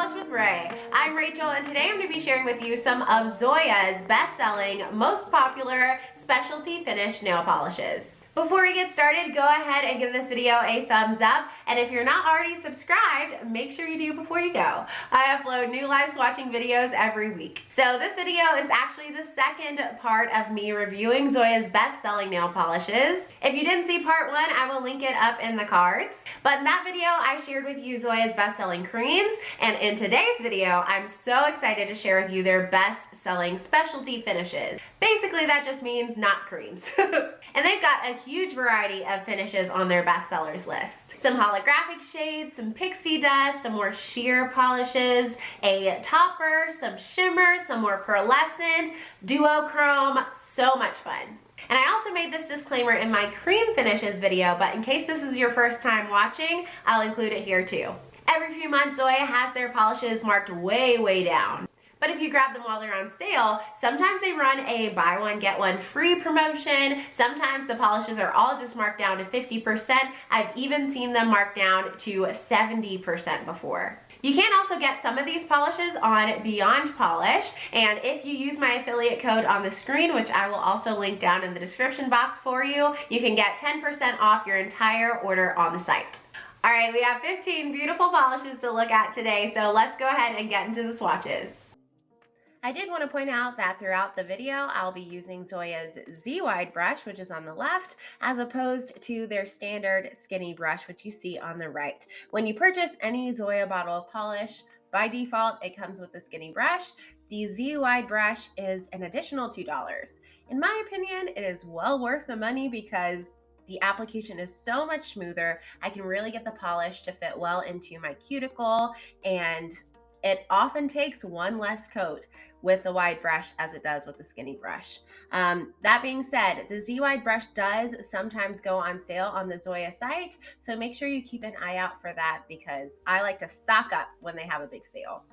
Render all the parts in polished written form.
Polish with Ray. I'm Rachel, and today I'm going to be sharing with you some of Zoya's best-selling, most popular specialty finish nail polishes. Before we get started, go ahead and give this video a thumbs up, and if you're not already subscribed, make sure you do before you go. I upload new live swatching videos every week. So this video is actually the second part of me reviewing Zoya's best-selling nail polishes. If you didn't see part one, I will link it up in the cards. But in that video, I shared with you Zoya's best-selling creams, and in today's video, I'm so excited to share with you their best-selling specialty finishes. Basically, that just means not creams. And they've got a huge variety of finishes on their bestsellers list. Some holographic shades, some pixie dust, some more sheer polishes, a topper, some shimmer, some more pearlescent, duochrome, so much fun. And I also made this disclaimer in my cream finishes video, but in case this is your first time watching, I'll include it here too. Every few months, Zoya has their polishes marked way down. But if you grab them while they're on sale, sometimes they run a buy one, get one free promotion. Sometimes the polishes are all just marked down to 50%. I've even seen them marked down to 70% before. You can also get some of these polishes on Beyond Polish, and if you use my affiliate code on the screen, which I will also link down in the description box for you, you can get 10% off your entire order on the site. All right, we have 15 beautiful polishes to look at today, so let's go ahead and get into the swatches. I did want to point out that throughout the video, I'll be using Zoya's ZWide Brush, which is on the left, as opposed to their standard skinny brush, which you see on the right. When you purchase any Zoya bottle of polish, by default, it comes with the skinny brush. The ZWide Brush is an additional $2. In my opinion, it is well worth the money because the application is so much smoother. I can really get the polish to fit well into my cuticle, and it often takes one less coat with the wide brush as it does with the skinny brush. That being said, the ZWide Brush does sometimes go on sale on the Zoya site, so make sure you keep an eye out for that because I like to stock up when they have a big sale.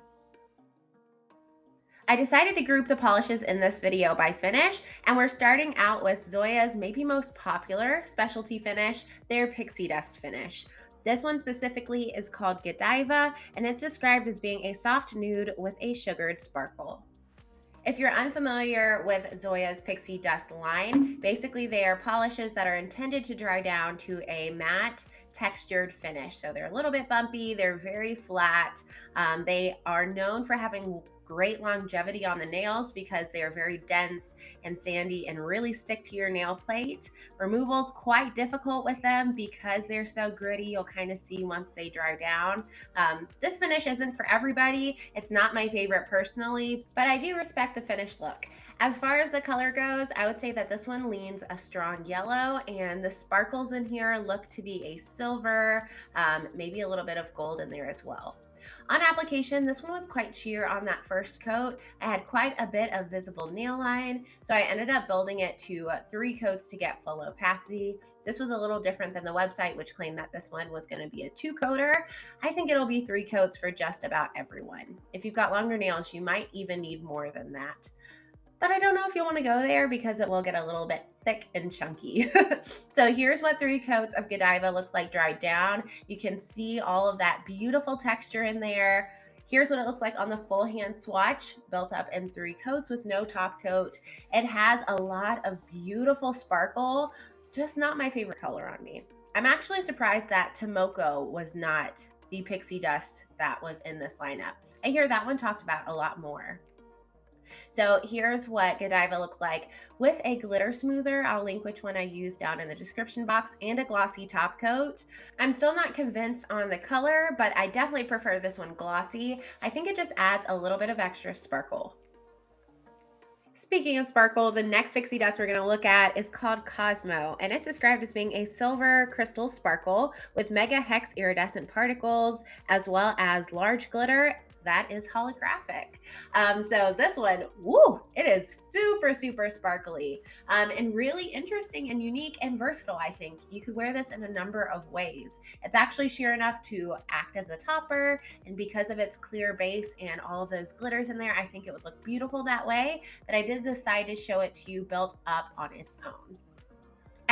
I decided to group the polishes in this video by finish, and we're starting out with Zoya's maybe most popular specialty finish, their Pixie Dust finish. This one specifically is called Godiva, and it's described as being a soft nude with a sugared sparkle. If you're unfamiliar with Zoya's Pixie Dust line, basically they are polishes that are intended to dry down to a matte textured finish. So they're a little bit bumpy, they're very flat. They are known for having great longevity on the nails because they are very dense and sandy and really stick to your nail plate. Removal's quite difficult with them because they're so gritty. You'll kind of see once they dry down. This finish isn't for everybody. It's not my favorite personally, but I do respect the finished look. As far as the color goes, I would say that this one leans a strong yellow, and the sparkles in here look to be a silver, maybe a little bit of gold in there as well. On application, this one was quite sheer on that first coat. I had quite a bit of visible nail line, so I ended up building it to 3 coats to get full opacity. This was a little different than the website, which claimed that this one was going to be a 2-coater. I think it'll be 3 coats for just about everyone. If you've got longer nails, you might even need more than that. But I don't know if you want to go there because it will get a little bit thick and chunky. So here's what 3 coats of Godiva looks like dried down. You can see all of that beautiful texture in there. Here's what it looks like on the full hand swatch, built up in 3 coats with no top coat. It has a lot of beautiful sparkle, just not my favorite color on me. I'm actually surprised that Tomoko was not the pixie dust that was in this lineup. I hear that one talked about a lot more. So here's what Godiva looks like with a glitter smoother. I'll link which one I used down in the description box, and a glossy top coat. I'm still not convinced on the color, but I definitely prefer this one glossy. I think it just adds a little bit of extra sparkle. Speaking of sparkle, the next pixie dust we're going to look at is called Cosmo, and it's described as being a silver crystal sparkle with mega hex iridescent particles as well as large glitter that is holographic. So this one, woo, it is super sparkly and really interesting and unique and versatile. I think you could wear this in a number of ways. It's actually sheer enough to act as a topper, and because of its clear base and all of those glitters in there, I think it would look beautiful that way. But I did decide to show it to you built up on its own.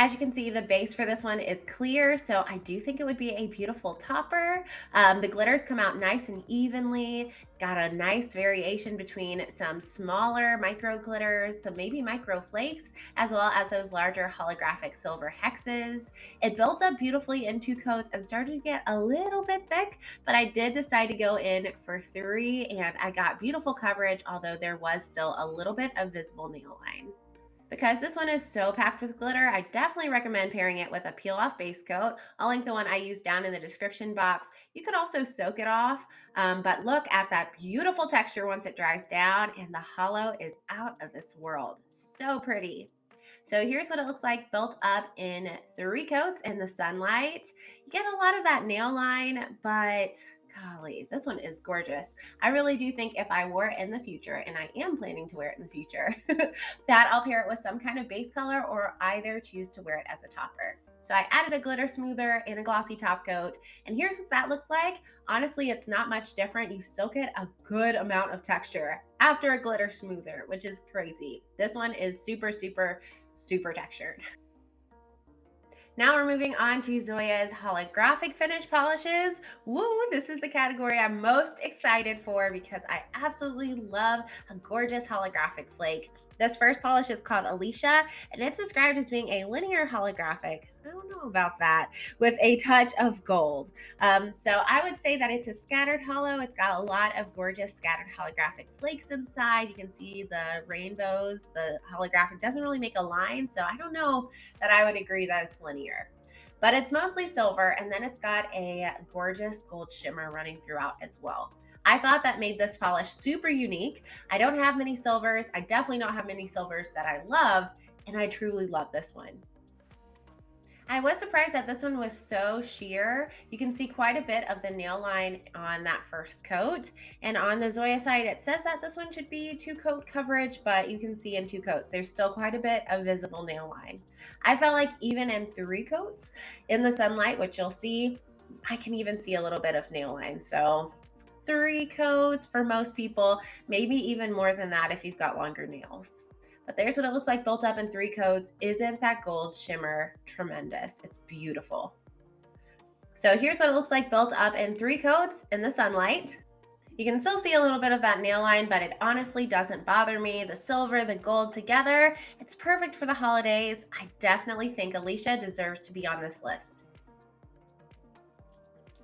As you can see, the base for this one is clear, so I do think it would be a beautiful topper. The glitters come out nice and evenly, got a nice variation between some smaller micro glitters, some maybe micro flakes, as well as those larger holographic silver hexes. It built up beautifully in 2 coats and started to get a little bit thick, but I did decide to go in for 3 and I got beautiful coverage, although there was still a little bit of visible nail line. Because this one is so packed with glitter, I definitely recommend pairing it with a peel off base coat. I'll link the one I used down in the description box. You could also soak it off, but look at that beautiful texture once it dries down, and the holo is out of this world. So pretty. So here's what it looks like built up in 3 coats in the sunlight. You get a lot of that nail line, but golly, this one is gorgeous. I really do think if I wore it in the future, and I am planning to wear it in the future, that I'll pair it with some kind of base color or either choose to wear it as a topper. So I added a glitter smoother and a glossy top coat, and here's what that looks like. Honestly, it's not much different. You still get a good amount of texture after a glitter smoother, which is crazy. This one is super, super, super textured. Now we're moving on to Zoya's holographic finish polishes. Woo, this is the category I'm most excited for because I absolutely love a gorgeous holographic flake. This first polish is called Alicia, and it's described as being a linear holographic. I don't know about that, with a touch of gold. So I would say that it's a scattered holo. It's got a lot of gorgeous scattered holographic flakes inside. You can see the rainbows. The holographic doesn't really make a line, so I don't know that I would agree that it's linear. But it's mostly silver, and then it's got a gorgeous gold shimmer running throughout as well. I thought that made this polish super unique. I don't have many silvers. I definitely don't have many silvers that I love, and I truly love this one. I was surprised that this one was so sheer. You can see quite a bit of the nail line on that first coat. And on the Zoya side, it says that this one should be 2 coat coverage, but you can see in 2 coats, there's still quite a bit of visible nail line. I felt like even in 3 coats in the sunlight, which you'll see, I can even see a little bit of nail line. So 3 coats for most people, maybe even more than that if you've got longer nails. But there's what it looks like built up in 3 coats. Isn't that gold shimmer tremendous? It's beautiful. So here's what it looks like built up in 3 coats in the sunlight. You can still see a little bit of that nail line, but it honestly doesn't bother me. The silver, the gold together, it's perfect for the holidays. I definitely think Alicia deserves to be on this list.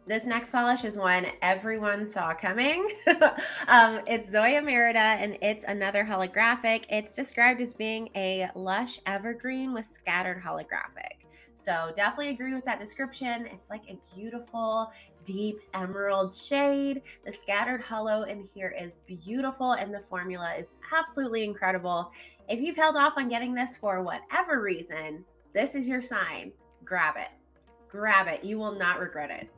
This next polish is one everyone saw coming. It's Zoya Merida, and it's another holographic. It's described as being a lush evergreen with scattered holographic. So definitely agree with that description. It's like a beautiful, deep emerald shade. The scattered holo in here is beautiful, and the formula is absolutely incredible. If you've held off on getting this for whatever reason, this is your sign. Grab it. Grab it. You will not regret it.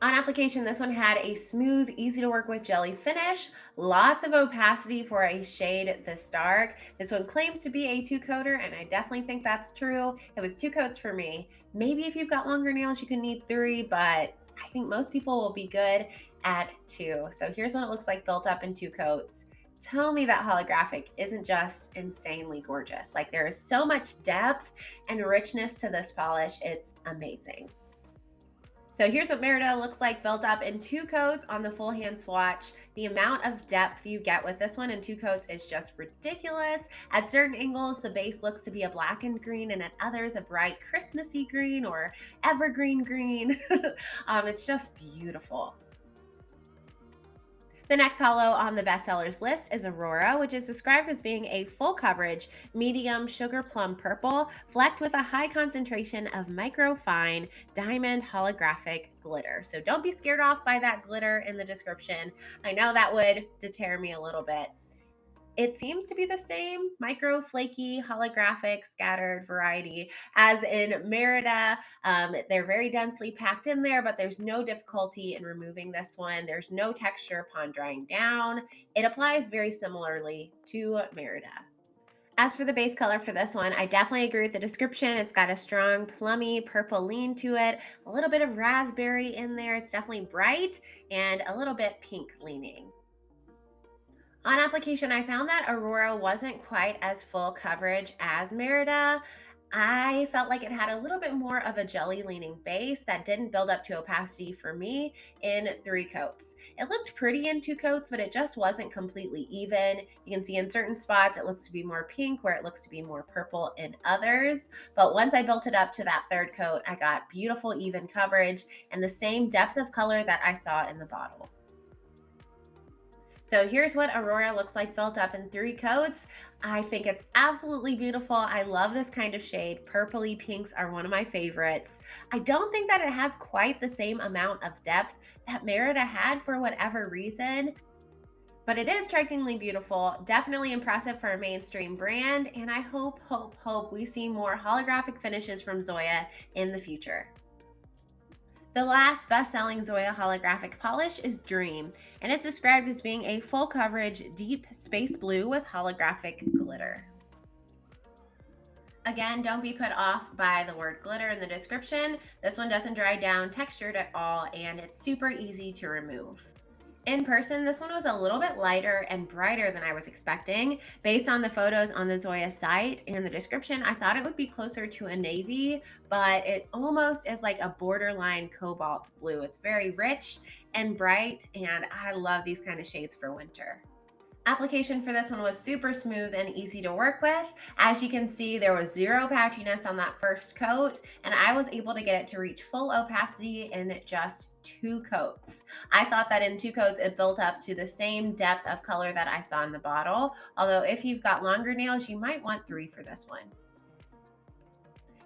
On application, this one had a smooth, easy to work with jelly finish, lots of opacity for a shade this dark. This one claims to be a 2-coater, and I definitely think that's true. It was 2 coats for me. Maybe if you've got longer nails, you can need 3, but I think most people will be good at 2. So here's what it looks like built up in 2 coats. Tell me that holographic isn't just insanely gorgeous. Like, there is so much depth and richness to this polish. It's amazing. So here's what Merida looks like built up in 2 coats on the full hand swatch. The amount of depth you get with this one in 2 coats is just ridiculous. At certain angles, the base looks to be a blackened green, and at others, a bright Christmassy green or evergreen green. It's just beautiful. The next holo on the bestsellers list is Aurora, which is described as being a full coverage, medium sugar plum purple, flecked with a high concentration of micro-fine diamond holographic glitter. So don't be scared off by that glitter in the description. I know that would deter me a little bit. It seems to be the same micro flaky holographic scattered variety as in Merida. They're very densely packed in there, but there's no difficulty in removing this one. There's no texture upon drying down. It applies very similarly to Merida. As for the base color for this one, I definitely agree with the description. It's got a strong plummy purple lean to it, a little bit of raspberry in there. It's definitely bright and a little bit pink leaning. On application, I found that Aurora wasn't quite as full coverage as Merida. I felt like it had a little bit more of a jelly leaning base that didn't build up to opacity for me in 3 coats. It looked pretty in 2 coats, but it just wasn't completely even. You can see in certain spots it looks to be more pink, where it looks to be more purple in others. But once I built it up to that 3rd coat, I got beautiful even coverage and the same depth of color that I saw in the bottle. So here's what Aurora looks like built up in 3 coats. I think it's absolutely beautiful. I love this kind of shade. Purpley pinks are one of my favorites. I don't think that it has quite the same amount of depth that Merida had for whatever reason, but it is strikingly beautiful. Definitely impressive for a mainstream brand, and I hope we see more holographic finishes from Zoya in the future. The last best-selling Zoya holographic polish is Dream, and it's described as being a full coverage deep space blue with holographic glitter. Again, don't be put off by the word glitter in the description. This one doesn't dry down textured at all, and it's super easy to remove. In person, this one was a little bit lighter and brighter than I was expecting. Based on the photos on the Zoya site and the description, I thought it would be closer to a navy, but it almost is like a borderline cobalt blue. It's very rich and bright, and I love these kind of shades for winter. Application for this one was super smooth and easy to work with. As you can see, there was zero patchiness on that 1st coat, and I was able to get it to reach full opacity in just 2 coats. I thought that in 2 coats, it built up to the same depth of color that I saw in the bottle. Although if you've got longer nails, you might want 3 for this one.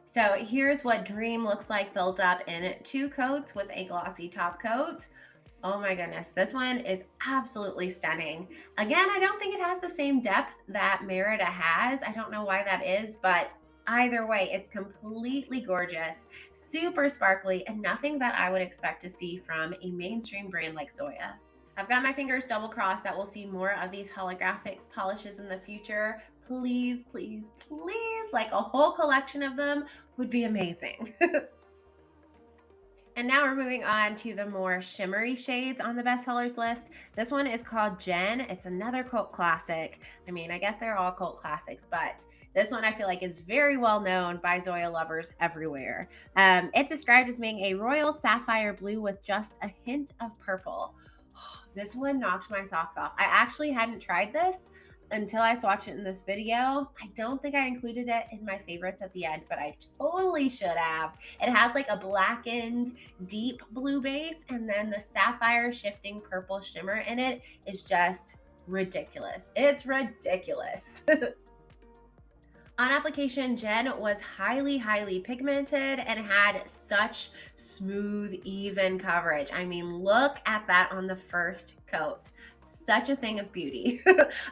So here's what Dream looks like built up in 2 coats with a glossy top coat. Oh my goodness, this one is absolutely stunning. Again, I don't think it has the same depth that Merida has. I don't know why that is, but either way, it's completely gorgeous, super sparkly, and nothing that I would expect to see from a mainstream brand like Zoya. I've got my fingers double crossed that we'll see more of these holographic polishes in the future. Please, please, please, like a whole collection of them would be amazing. And now we're moving on to the more shimmery shades on the bestsellers list. This one is called Jen. It's another cult classic. I mean, I guess they're all cult classics, but this one I feel like is very well known by Zoya lovers everywhere. It's described as being a royal sapphire blue with just a hint of purple. This one knocked my socks off. I actually hadn't tried this until I swatched it in this video. I don't think I included it in my favorites at the end, but I totally should have. It has like a blackened deep blue base, and then the sapphire shifting purple shimmer in it is just ridiculous. It's ridiculous. On application, Jen was highly pigmented and had such smooth, even coverage. I mean, look at that on the 1st coat. Such a thing of beauty.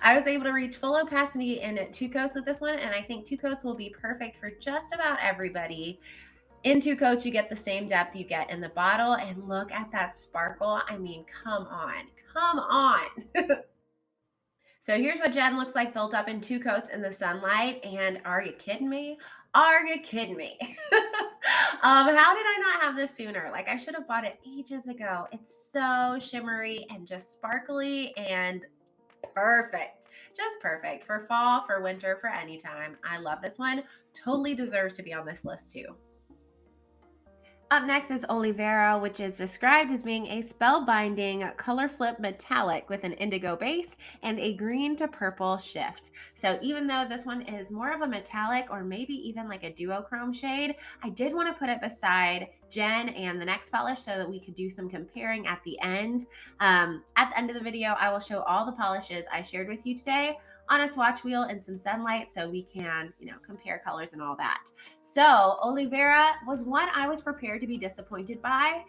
I was able to reach full opacity in 2 coats with this one, and I think 2 coats will be perfect for just about everybody. In 2 coats, you get the same depth you get in the bottle, and look at that sparkle. I mean, come on, come on. So here's what Jen looks like built up in 2 coats in the sunlight. And are you kidding me? Are you kidding me? How did I not have this sooner? Like, I should have bought it ages ago. It's so shimmery and just sparkly and perfect. Just perfect for fall, for winter, for any time. I love this one. Totally deserves to be on this list too. Up next is Olivera, which is described as being a spellbinding color flip metallic with an indigo base and a green to purple shift. So even though this one is more of a metallic or maybe even like a duochrome shade, I did want to put it beside Jen and the next polish so that we could do some comparing at the end. At the end of the video, I will show all the polishes I shared with you today on a swatch wheel and some sunlight so we can, compare colors and all that. So Olivera was one I was prepared to be disappointed by.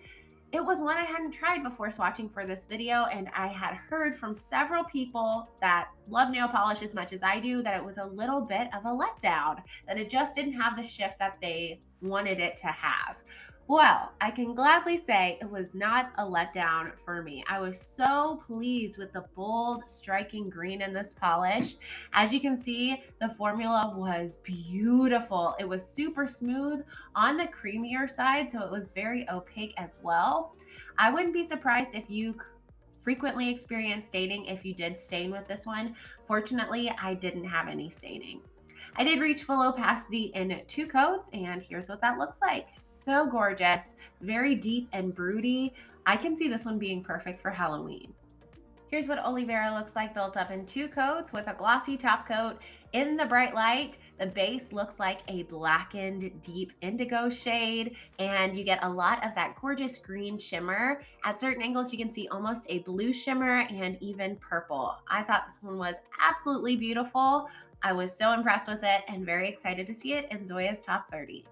It was one I hadn't tried before swatching for this video, and I had heard from several people that love nail polish as much as I do that it was a little bit of a letdown, that it just didn't have the shift that they wanted it to have. Well, I can gladly say it was not a letdown for me. I was so pleased with the bold, striking green in this polish. As you can see, the formula was beautiful. It was super smooth on the creamier side, so it was very opaque as well. I wouldn't be surprised if you frequently experience staining if you did stain with this one. Fortunately, I didn't have any staining. I did reach full opacity in 2 coats, and here's what that looks like. So gorgeous, very deep and broody. I can see this one being perfect for Halloween. Here's what Olivera looks like built up in 2 coats with a glossy top coat. In the bright light, the base looks like a blackened deep indigo shade, and you get a lot of that gorgeous green shimmer. At certain angles, you can see almost a blue shimmer and even purple. I thought this one was absolutely beautiful. I was so impressed with it and very excited to see it in Zoya's top 30.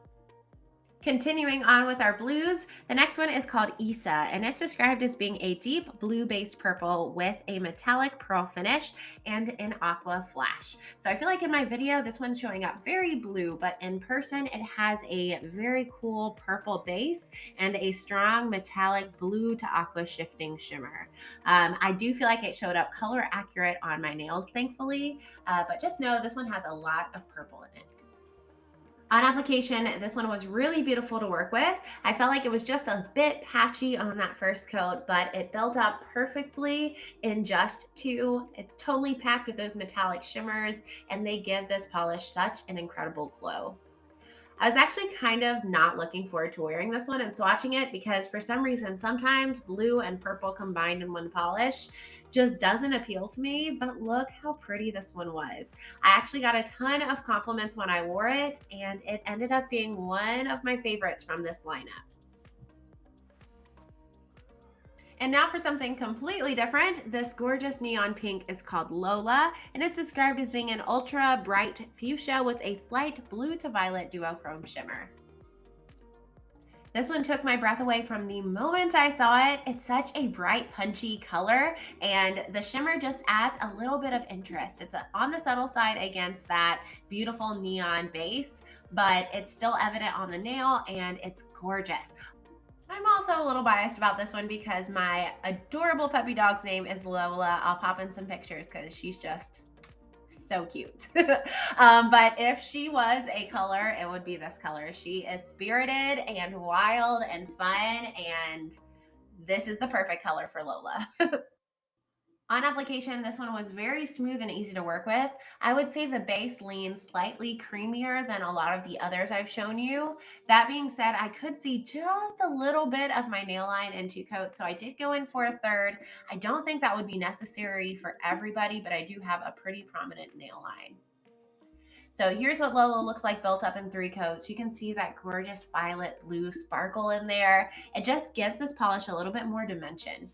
Continuing on with our blues, the next one is called Isa, and it's described as being a deep blue-based purple with a metallic pearl finish and an aqua flash. So I feel like in my video, this one's showing up very blue, but in person, it has a very cool purple base and a strong metallic blue to aqua shifting shimmer. I do feel like it showed up color accurate on my nails, thankfully, but just know this one has a lot of purple in it. On application, this one was really beautiful to work with. I felt like it was just a bit patchy on that first coat, but it built up perfectly in just 2. It's totally packed with those metallic shimmers, and they give this polish such an incredible glow. I was actually kind of not looking forward to wearing this one and swatching it because for some reason, sometimes blue and purple combined in one polish just doesn't appeal to me, but look how pretty this one was. I actually got a ton of compliments when I wore it, and it ended up being one of my favorites from this lineup. And now for something completely different. This gorgeous neon pink is called Lola, and it's described as being an ultra bright fuchsia with a slight blue to violet duochrome shimmer. This one took my breath away from the moment I saw it. It's such a bright, punchy color, and the shimmer just adds a little bit of interest. It's on the subtle side against that beautiful neon base, but it's still evident on the nail, and it's gorgeous. I'm also a little biased about this one because my adorable puppy dog's name is Lola. I'll pop in some pictures because she's just so cute. But if she was a color, it would be this color. She is spirited and wild and fun, and this is the perfect color for Lola. On application, this one was very smooth and easy to work with. I would say the base leans slightly creamier than a lot of the others I've shown you. That being said, I could see just a little bit of my nail line in 2 coats, so I did go in for a third. I don't think that would be necessary for everybody, but I do have a pretty prominent nail line. So here's what Lola looks like built up in 3 coats. You can see that gorgeous violet blue sparkle in there. It just gives this polish a little bit more dimension.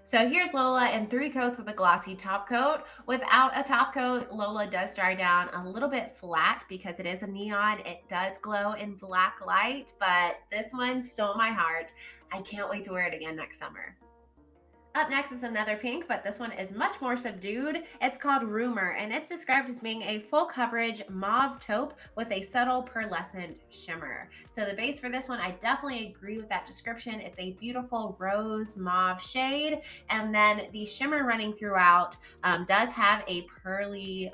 So here's Lola in 3 coats with a glossy top coat. Without a top coat, Lola does dry down a little bit flat because it is a neon. It does glow in black light, but this one stole my heart. I can't wait to wear it again next summer. Up next is another pink, but this one is much more subdued. It's called Rumor, and it's described as being a full coverage mauve taupe with a subtle pearlescent shimmer. So the base for this one, I definitely agree with that description. It's a beautiful rose mauve shade, and then the shimmer running throughout does have a pearly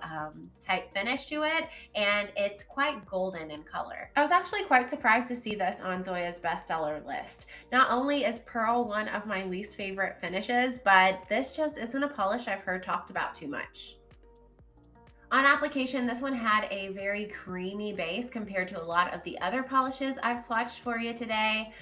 type finish to it, and it's quite golden in color. I was actually quite surprised to see this on Zoya's bestseller list. Not only is pearl one of my least favorite finishes, but this just isn't a polish I've heard talked about too much. On application, this one had a very creamy base compared to a lot of the other polishes I've swatched for you today.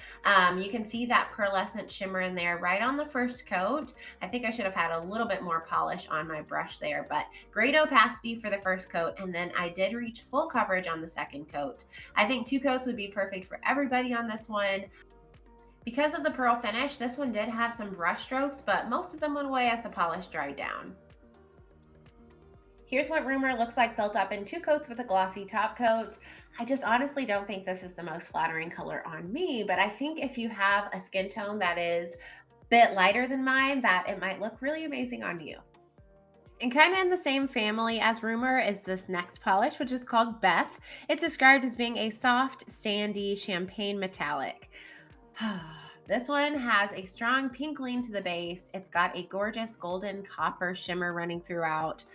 You can see that pearlescent shimmer in there right on the first coat. I think I should have had a little bit more polish on my brush there, but great opacity for the first coat, and then I did reach full coverage on the second coat. I think 2 coats would be perfect for everybody on this one. Because of the pearl finish, this one did have some brush strokes, but most of them went away as the polish dried down. Here's what Rumor looks like built up in 2 coats with a glossy top coat. I just honestly don't think this is the most flattering color on me, but I think if you have a skin tone that is a bit lighter than mine, that it might look really amazing on you. And kind of in the same family as Rumor is this next polish, which is called Beth. It's described as being a soft, sandy, champagne metallic. This one has a strong pink lean to the base. It's got a gorgeous golden copper shimmer running throughout.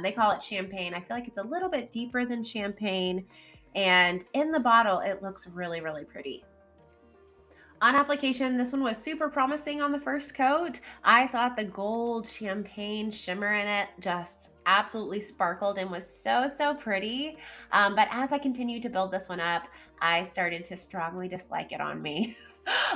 They call it champagne. I feel like it's a little bit deeper than champagne. And in the bottle, it looks really, really pretty. On application, this one was super promising on the first coat. I thought the gold champagne shimmer in it just absolutely sparkled and was so, so pretty. But as I continued to build this one up, I started to strongly dislike it on me.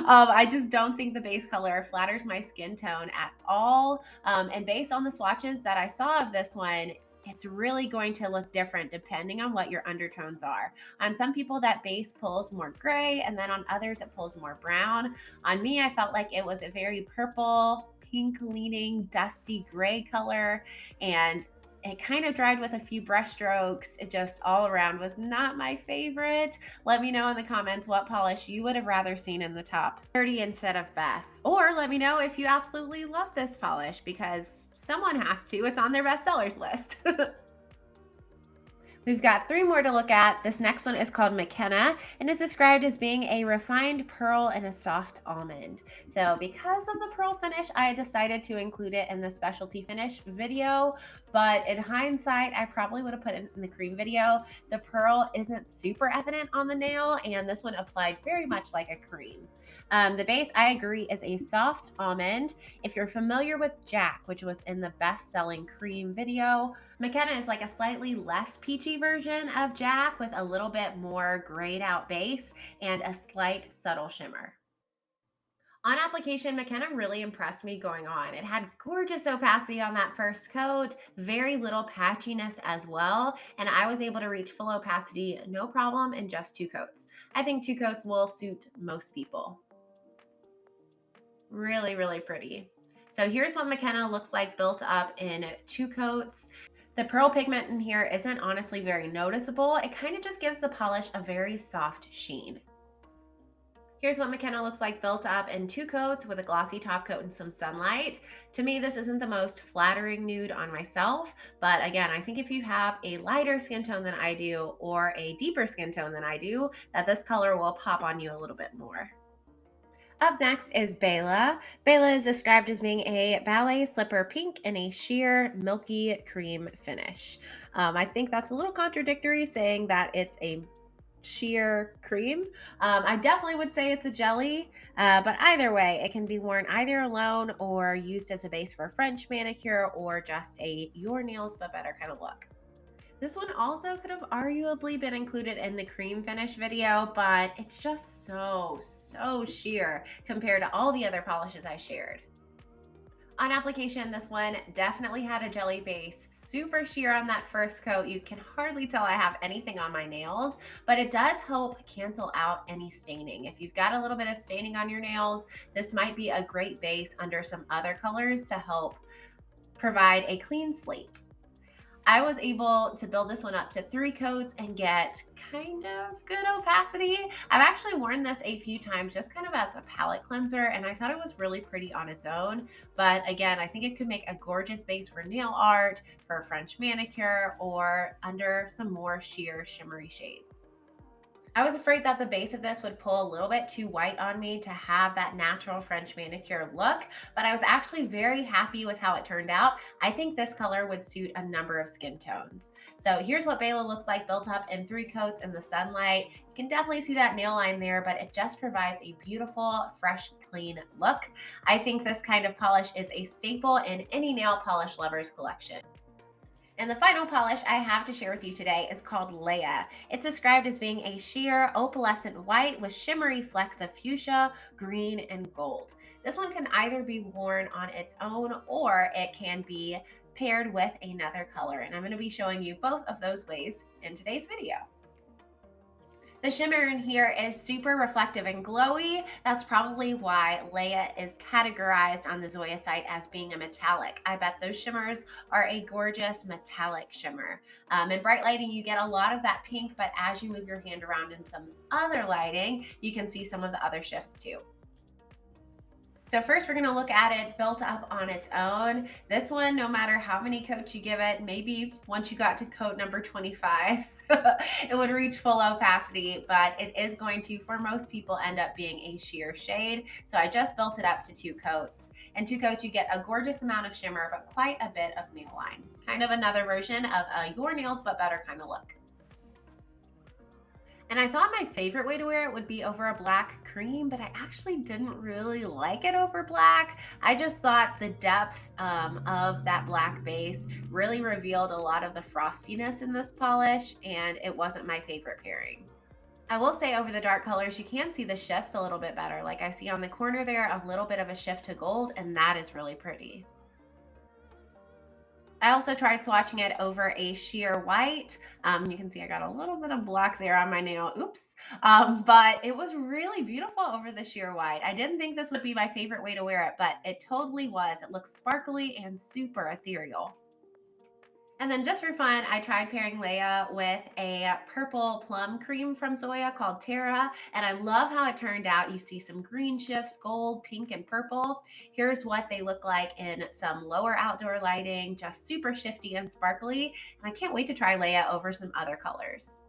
I just don't think the base color flatters my skin tone at all. And based on the swatches that I saw of this one, it's really going to look different depending on what your undertones are. On some people, that base pulls more gray, and then on others, it pulls more brown. On me, I felt like it was a very purple, pink leaning, dusty gray color. And it kind of dried with a few brush strokes. It just all around was not my favorite. Let me know in the comments what polish you would have rather seen in the top 30 instead of Beth. Or let me know if you absolutely love this polish, because someone has to. It's on their bestsellers list. We've got 3 more to look at. This next one is called McKenna and is described as being a refined pearl and a soft almond. So because of the pearl finish, I decided to include it in the specialty finish video, but in hindsight, I probably would have put it in the cream video. The pearl isn't super evident on the nail, and this one applied very much like a cream. The base, I agree, is a soft almond. If you're familiar with Jack, which was in the best-selling cream video, McKenna is like a slightly less peachy version of Jack with a little bit more grayed out base and a slight subtle shimmer. On application, McKenna really impressed me going on. It had gorgeous opacity on that first coat, very little patchiness as well, and I was able to reach full opacity no problem in just 2 coats. I think 2 coats will suit most people. Really, really pretty. So here's what McKenna looks like built up in 2 coats. The pearl pigment in here isn't honestly very noticeable. It kind of just gives the polish a very soft sheen. Here's what McKenna looks like built up in 2 coats with a glossy top coat and some sunlight. To me, this isn't the most flattering nude on myself, but again, I think if you have a lighter skin tone than I do or a deeper skin tone than I do, that this color will pop on you a little bit more. Up next is Bella. Bella is described as being a ballet slipper pink in a sheer milky cream finish. I think that's a little contradictory saying that it's a sheer cream. I definitely would say it's a jelly, but either way, it can be worn either alone or used as a base for a French manicure or just a your nails but better kind of look. This one also could have arguably been included in the cream finish video, but it's just so, so sheer compared to all the other polishes I shared. On application, this one definitely had a jelly base, super sheer on that first coat. You can hardly tell I have anything on my nails, but it does help cancel out any staining. If you've got a little bit of staining on your nails, this might be a great base under some other colors to help provide a clean slate. I was able to build this one up to 3 coats and get kind of good opacity. I've actually worn this a few times just kind of as a palette cleanser, and I thought it was really pretty on its own. But again, I think it could make a gorgeous base for nail art, for a French manicure, or under some more sheer shimmery shades. I was afraid that the base of this would pull a little bit too white on me to have that natural French manicure look, but I was actually very happy with how it turned out. I think this color would suit a number of skin tones. So here's what Bella looks like built up in 3 coats in the sunlight. You can definitely see that nail line there, but it just provides a beautiful, fresh, clean look. I think this kind of polish is a staple in any nail polish lover's collection. And the final polish I have to share with you today is called Leia. It's described as being a sheer opalescent white with shimmery flecks of fuchsia, green, and gold. This one can either be worn on its own or it can be paired with another color. And I'm going to be showing you both of those ways in today's video. The shimmer in here is super reflective and glowy. That's probably why Leia is categorized on the Zoya site as being a metallic. I bet those shimmers are a gorgeous metallic shimmer. In bright lighting, you get a lot of that pink, but as you move your hand around in some other lighting, you can see some of the other shifts too. So first we're gonna look at it built up on its own. This one, no matter how many coats you give it, maybe once you got to coat number 25, it would reach full opacity, but it is going to, for most people, end up being a sheer shade. So I just built it up to 2 coats. In 2 coats, you get a gorgeous amount of shimmer, but quite a bit of nail line. Kind of another version of a your nails but better kind of look. And I thought my favorite way to wear it would be over a black cream, but I actually didn't really like it over black. I just thought the depth of that black base really revealed a lot of the frostiness in this polish, and it wasn't my favorite pairing. I will say over the dark colors, you can see the shifts a little bit better. Like I see on the corner there, a little bit of a shift to gold, and that is really pretty. I also tried swatching it over a sheer white. You can see I got a little bit of black there on my nail, oops. But it was really beautiful over the sheer white. I didn't think this would be my favorite way to wear it, but it totally was. It looks sparkly and super ethereal. And then just for fun, I tried pairing Leia with a purple plum cream from Zoya called Terra, and I love how it turned out. You see some green shifts, gold, pink, and purple. Here's what they look like in some lower outdoor lighting, just super shifty and sparkly. And I can't wait to try Leia over some other colors.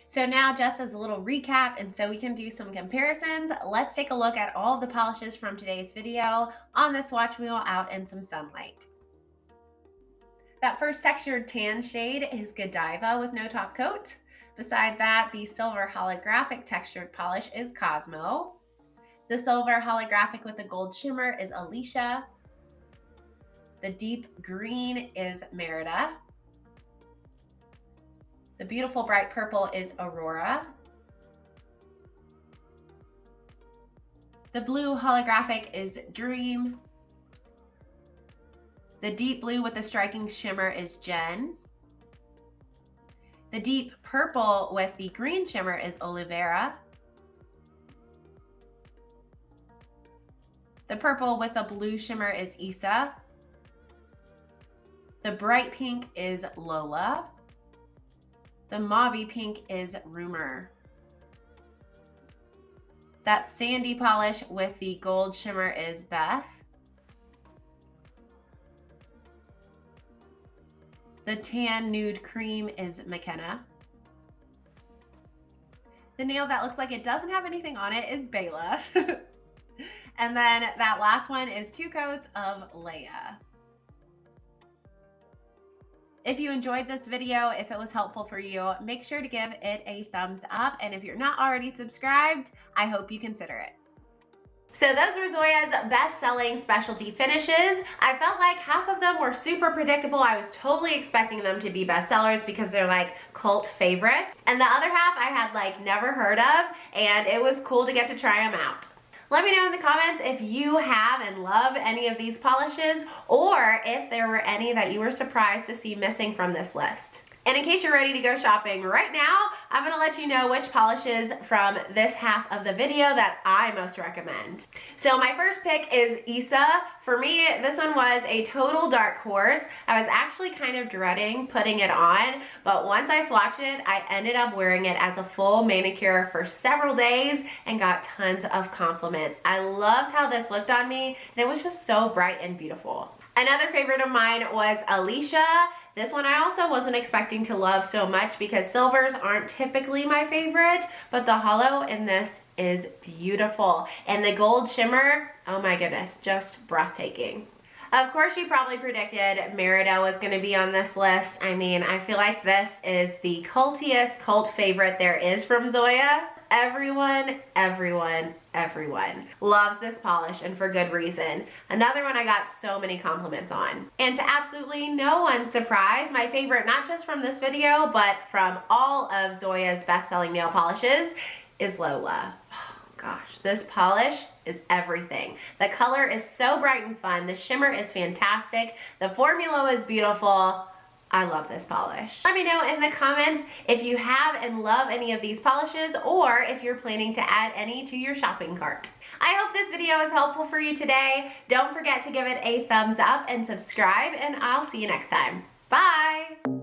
So now, just as a little recap, and so we can do some comparisons, let's take a look at all of the polishes from today's video on the swatch wheel out in some sunlight. That first textured tan shade is Godiva with no top coat. Beside that, the silver holographic textured polish is Cosmo. The silver holographic with the gold shimmer is Alicia. The deep green is Merida. The beautiful bright purple is Aurora. The blue holographic is Dream. The deep blue with the striking shimmer is Jen. The deep purple with the green shimmer is Olivera. The purple with a blue shimmer is Isa. The bright pink is Lola. The mauve pink is Rumor. That sandy polish with the gold shimmer is Beth. The tan nude cream is McKenna. The nail that looks like it doesn't have anything on it is Bella. And then that last one is 2 coats of Leia. If you enjoyed this video, if it was helpful for you, make sure to give it a thumbs up. And if you're not already subscribed, I hope you consider it. So those were Zoya's best-selling specialty finishes. I felt like half of them were super predictable. I was totally expecting them to be bestsellers because they're like cult favorites. And the other half I had like never heard of, and it was cool to get to try them out. Let me know in the comments if you have and love any of these polishes, or if there were any that you were surprised to see missing from this list. And in case you're ready to go shopping right now, I'm gonna let you know which polishes from this half of the video that I most recommend. So my first pick is Isa. For me, this one was a total dark horse. I was actually kind of dreading putting it on, but once I swatched it, I ended up wearing it as a full manicure for several days and got tons of compliments. I loved how this looked on me, and it was just so bright and beautiful. Another favorite of mine was Alicia. This one I also wasn't expecting to love so much because silvers aren't typically my favorite, but the holo in this is beautiful. And the gold shimmer, oh my goodness, just breathtaking. Of course, you probably predicted Merida was going to be on this list. I mean, I feel like this is the cultiest cult favorite there is from Zoya. Everyone loves this polish, and for good reason. Another one I got so many compliments on. And to absolutely no one's surprise, my favorite, not just from this video, but from all of Zoya's best-selling nail polishes, is Lola. Oh gosh, this polish is everything. The color is so bright and fun. The shimmer is fantastic. The formula is beautiful. I love this polish. Let me know in the comments if you have and love any of these polishes, or if you're planning to add any to your shopping cart. I hope this video is helpful for you today. Don't forget to give it a thumbs up and subscribe, and I'll see you next time. Bye!